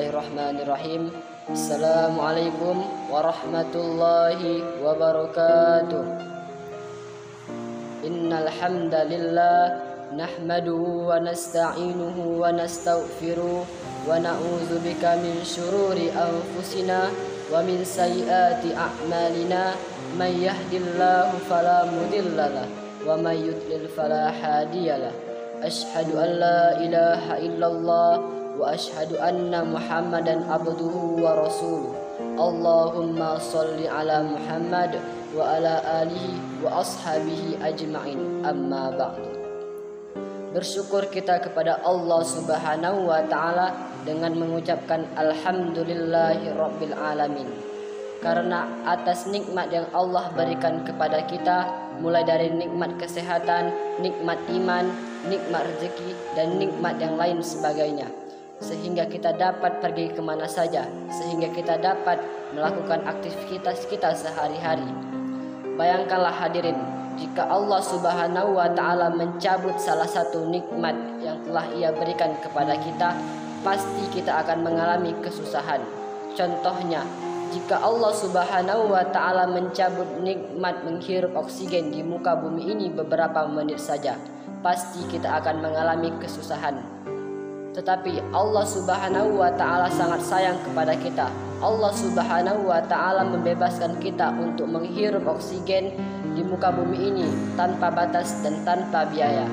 Bismillahirrahmanirrahim. Assalamualaikum warahmatullahi wabarakatuh. Innal hamdalillah nahmaduhu wa nasta'inuhu wa nastaghfiruh wa na'udzu bika min syururi anfusina wa min sayyiati a'malina. May yahdihillahu fala mudhillalah wa may yudlil fala hadiyalah. Asyhadu an la ilaha illallah wa asyhadu anna Muhammadan abduhu wa rasuluh. Allahumma sholli ala Muhammad wa ala alihi wa ashabihi ajma'in. Amma ba'du. Bersyukur kita kepada Allah Subhanahu wa taala dengan mengucapkan alhamdulillahi rabbil alamin. Karena atas nikmat yang Allah berikan kepada kita, mulai dari nikmat kesehatan, nikmat iman, nikmat rezeki, dan nikmat yang lain sebagainya, sehingga kita dapat pergi kemana saja, sehingga kita dapat melakukan aktivitas kita sehari-hari. Bayangkanlah hadirin, jika Allah Subhanahu wa ta'ala mencabut salah satu nikmat yang telah Ia berikan kepada kita, pasti kita akan mengalami kesusahan. Contohnya, jika Allah Subhanahu wa ta'ala mencabut nikmat menghirup oksigen di muka bumi ini beberapa menit saja, pasti kita akan mengalami kesusahan. Tetapi Allah Subhanahu wa ta'ala sangat sayang kepada kita. Allah Subhanahu wa ta'ala membebaskan kita untuk menghirup oksigen di muka bumi ini tanpa batas dan tanpa biaya.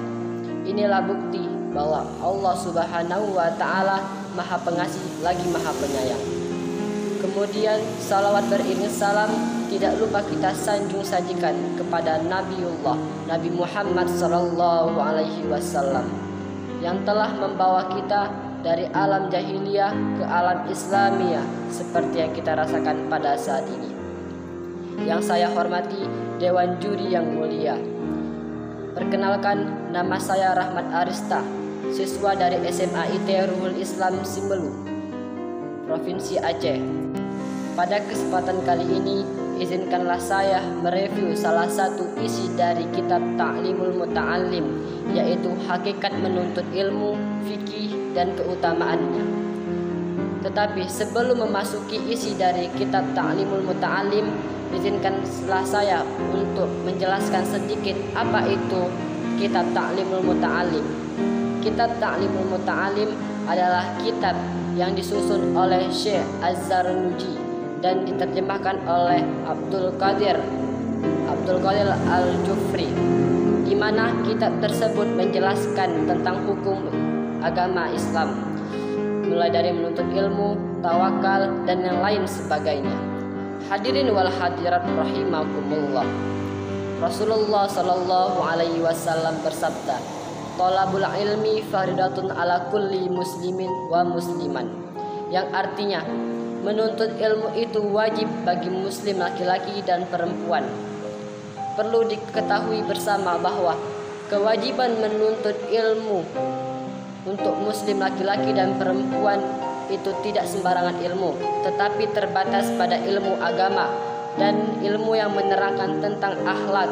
Inilah bukti bahwa Allah Subhanahu wa ta'ala Maha Pengasih lagi Maha Penyayang. Kemudian salawat beriring salam tidak lupa kita sanjung-sajikan kepada Nabiullah Nabi Muhammad sallallahu alaihi wasallam yang telah membawa kita dari alam jahiliyah ke alam Islamiyah seperti yang kita rasakan pada saat ini. Yang saya hormati Dewan Juri yang mulia. Perkenalkan, nama saya Rahmat Arista, siswa dari SMA IT Ruhul Islam Simbelu, Provinsi Aceh. Pada kesempatan kali ini, izinkanlah saya mereview salah satu isi dari kitab Ta'limul Muta'allim, yaitu Hakikat Menuntut Ilmu, Fikih, dan Keutamaannya. Tetapi sebelum memasuki isi dari kitab Ta'limul Muta'allim, izinkanlah saya untuk menjelaskan sedikit apa itu kitab Ta'limul Muta'allim. Kitab Ta'limul Muta'allim adalah kitab yang disusun oleh Syekh Az-Zarnuji dan diterjemahkan oleh Abdul Qadir Al-Jufri, di mana kitab tersebut menjelaskan tentang hukum agama Islam, mulai dari menuntut ilmu, tawakal, dan yang lain sebagainya. Hadirin wal hadirat rahimakumullah. Rasulullah sallallahu alaihi wasallam bersabda, "Thalabul ilmi faridatun ala kulli muslimin wa musliman," yang artinya menuntut ilmu itu wajib bagi muslim laki-laki dan perempuan. Perlu diketahui bersama bahwa kewajiban menuntut ilmu untuk muslim laki-laki dan perempuan itu tidak sembarangan ilmu, tetapi terbatas pada ilmu agama dan ilmu yang menerangkan tentang akhlak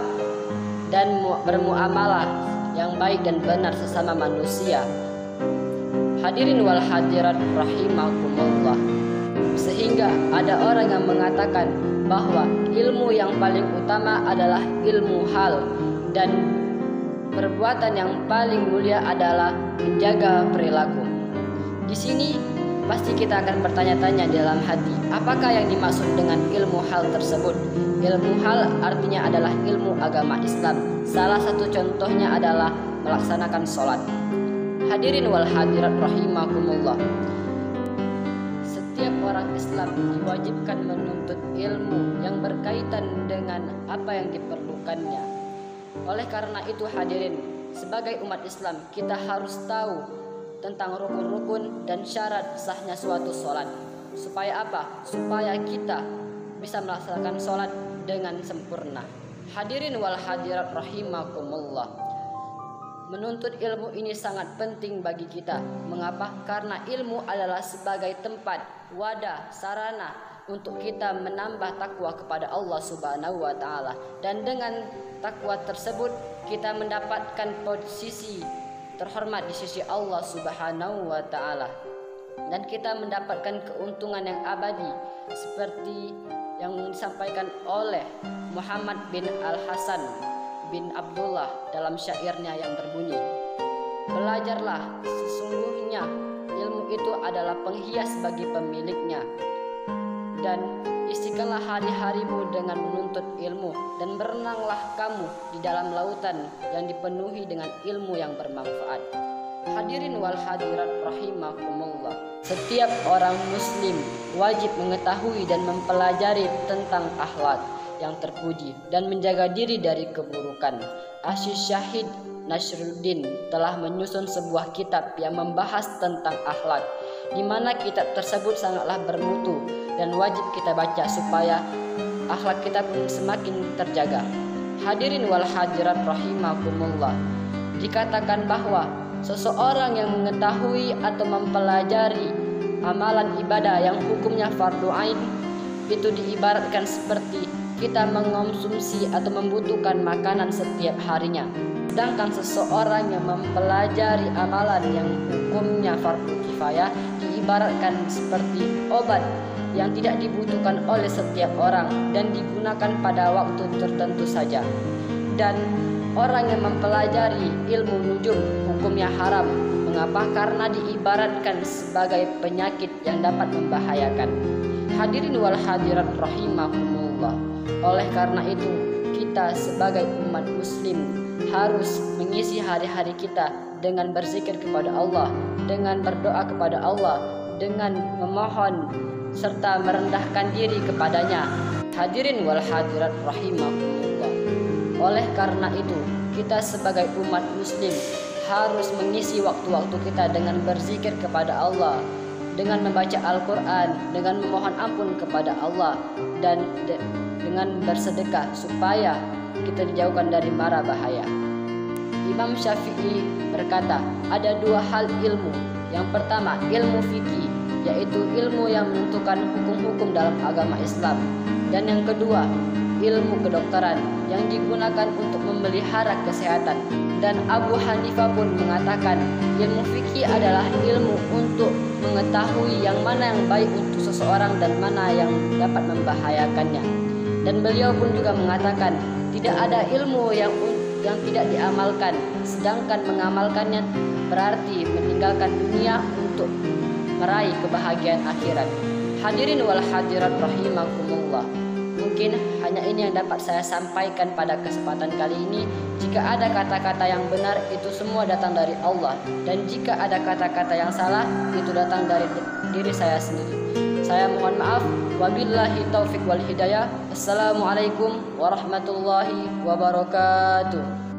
dan bermuamalah yang baik dan benar sesama manusia. Hadirin wal hadirat rahimakumullah. Sehingga ada orang yang mengatakan bahwa ilmu yang paling utama adalah ilmu hal, dan perbuatan yang paling mulia adalah menjaga perilaku. Di sini pasti kita akan bertanya-tanya dalam hati, apakah yang dimaksud dengan ilmu hal tersebut? Ilmu hal artinya adalah ilmu agama Islam. Salah satu contohnya adalah melaksanakan sholat. Hadirin wal hadirat rahimakumullah. Setiap orang Islam diwajibkan menuntut ilmu yang berkaitan dengan apa yang diperlukannya. Oleh karena itu hadirin, sebagai umat Islam kita harus tahu tentang rukun-rukun dan syarat sahnya suatu sholat. Supaya apa? Supaya kita bisa melaksanakan sholat dengan sempurna. Hadirin wal hadirat rahimakumullah. Menuntut ilmu ini sangat penting bagi kita. Mengapa? Karena ilmu adalah sebagai tempat, wadah, sarana untuk kita menambah takwa kepada Allah Subhanahu wa ta'ala. Dan dengan takwa tersebut kita mendapatkan posisi terhormat di sisi Allah Subhanahu wa ta'ala. dan kita mendapatkan keuntungan yang abadi seperti yang disampaikan oleh Muhammad bin Al-Hasan bin Abdullah dalam syairnya yang berbunyi, belajarlah, sesungguhnya ilmu itu adalah penghias bagi pemiliknya, dan isikanlah hari-harimu dengan menuntut ilmu, dan berenanglah kamu di dalam lautan yang dipenuhi dengan ilmu yang bermanfaat. Hadirin wal hadirat rahimakumullah, setiap orang muslim wajib mengetahui dan mempelajari tentang akhlak yang terpuji dan menjaga diri dari keburukan. Asy-Syaikh Nasruddin telah menyusun sebuah kitab yang membahas tentang akhlak, di mana kitab tersebut sangatlah bermutu dan wajib kita baca supaya akhlak kita pun semakin terjaga. Hadirin wal hadirat rahimakumullah, dikatakan bahwa seseorang yang mengetahui atau mempelajari amalan ibadah yang hukumnya fardu ain itu diibaratkan seperti kita mengonsumsi atau membutuhkan makanan setiap harinya. Sedangkan seseorang yang mempelajari amalan yang hukumnya fardu kifayah diibaratkan seperti obat yang tidak dibutuhkan oleh setiap orang dan digunakan pada waktu tertentu saja. Dan orang yang mempelajari ilmu nujum hukumnya haram. Mengapa? Karena diibaratkan sebagai penyakit yang dapat membahayakan. Hadirin wal hadirat rahimakumullah, oleh karena itu kita sebagai umat muslim harus mengisi hari-hari kita dengan berzikir kepada Allah, dengan berdoa kepada Allah, dengan memohon serta merendahkan diri kepadanya. Hadirin wal hadirat rahimakumullah, oleh karena itu kita sebagai umat muslim harus mengisi waktu-waktu kita dengan berzikir kepada Allah, dengan membaca Al-Quran, dengan memohon ampun kepada Allah, dan dengan bersedekah supaya kita dijauhkan dari mara bahaya. Imam Syafi'i berkata, ada dua hal ilmu. Yang pertama ilmu fikih, yaitu ilmu yang menentukan hukum-hukum dalam agama Islam. Dan yang kedua ilmu kedokteran yang digunakan untuk memelihara kesehatan. Dan Abu Hanifah pun mengatakan ilmu fikih adalah ilmu untuk mengetahui yang mana yang baik untuk seseorang dan mana yang dapat membahayakannya. Dan beliau pun juga mengatakan tidak ada ilmu yang tidak diamalkan, sedangkan mengamalkannya berarti meninggalkan dunia untuk meraih kebahagiaan akhirat. Hadirin wal hadirat rahimakumullah, mungkin hanya ini yang dapat saya sampaikan pada kesempatan kali ini. Jika ada kata-kata yang benar, itu semua datang dari Allah, dan jika ada kata-kata yang salah, itu datang dari diri saya sendiri. Saya mohon maaf. Wabillahi taufik wal hidayah. Assalamualaikum warahmatullahi wabarakatuh.